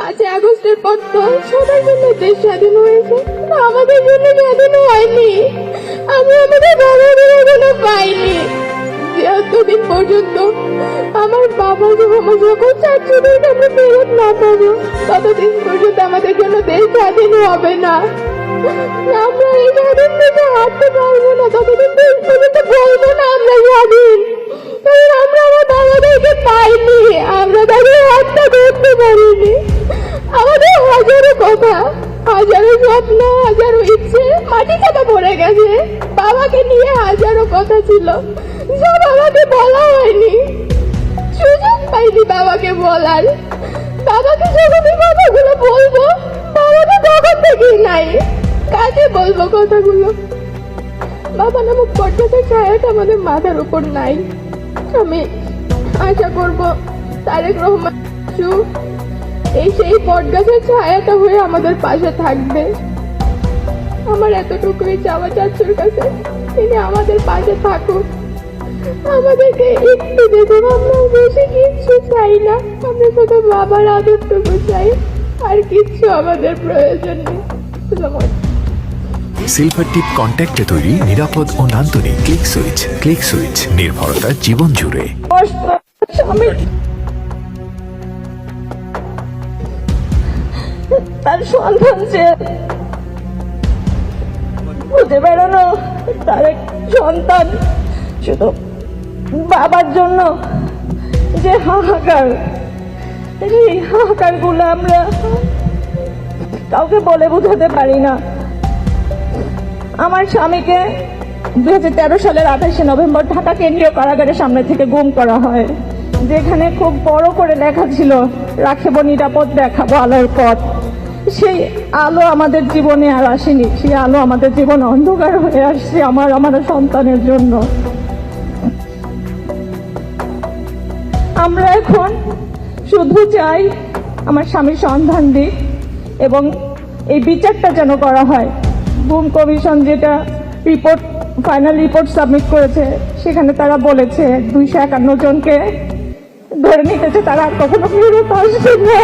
5ই আগস্টের পর তো সবার জন্য দেশ স্বাধীন হয়েছে, আমাদের জন্য স্বাধীন হয়নি। আমরা আমাদের বাবার এখনো পাইনি। যতদিন পর্যন্ত আমার বাবা আমার সকল ছাত্রদেরকে আমরা ফেরত না পাবো, ততদিন পর্যন্ত আমাদের জন্য দেশ স্বাধীন হবে না। আমরা এই স্বাধীন দেশে হাঁটতে পারবো না, ততদিন দেশ পর্যন্ত বলবো না আমরা স্বাধীন। কারণ আমরা আমার বাবাদেরকে পাইনি, আমরা তাদের হাতটা ধরতে পারিনি। আমাদের হাজারো কথা, হাজারো স্বপ্ন, হাজারো ইচ্ছে মাটি চাপা পড়ে গেছে। বাবাকে নিয়ে হাজারো কথা ছিল, সব আমাকে বলা হয়নি, সুযোগ পাইনি বাবাকে বলার। বাবাকে যখন এই কথাগুলো বলবো, বাবা তো তখন থেকেই নাই, কাজে বলবো কথাগুলো। বাবা নামক বটগাছের ছায়াটা আমাদের মাথার উপর নাই। আমি আশা করব তারেক রহমান এই সেই বটগাছের ছায়াটা হয়ে আমাদের পাশে থাকবে। আমার এতটুকুই চাওয়া চাচ্চুর কাছে, তিনি আমাদের পাশে থাকুক, আমাদেরকে একটু দেখুন। আমরা বেশি কিচ্ছু চাই না, আমরা শুধু বাবার আদরটুকু চাই, আর কিচ্ছু আমাদের প্রয়োজন নেই। সিলভার টিপ কন্ট্যাক্টে তৈরি নিরাপদ ও নান্দনিক ক্লিক সুইচ নির্ভরতা জীবন জুড়ে। তার সন্তান যে খুঁজে বেড়ানো, তার এক সন্তান শুধু বাবার জন্য যে হাহাকার, এই হাহাকার গুলো আমরা কাউকে বলে বোঝাতে পারি না। আমার স্বামীকে 2013 সালের 28শে নভেম্বর ঢাকা কেন্দ্রীয় কারাগারের সামনে থেকে গুম করা হয়, যেখানে খুব বড় করে লেখা ছিল, রাখবো নিরাপদ, দেখাবো আলোর পথ। সেই আলো আমাদের জীবনে আর আসেনি, সেই আলো আমাদের জীবনে অন্ধকার হয়ে আসছে আমার সন্তানের জন্য। আমরা এখন শুধু চাই আমার স্বামীর সন্ধান দিক, এবং এই বিচারটা যেন করা হয়। গুম কমিশন যেটা ফাইনাল রিপোর্ট সাবমিট করেছে, সেখানে তারা বলেছে 251 জনকে ধরে নিতেছে, তারা আর কখনো ফেরত আসবে না।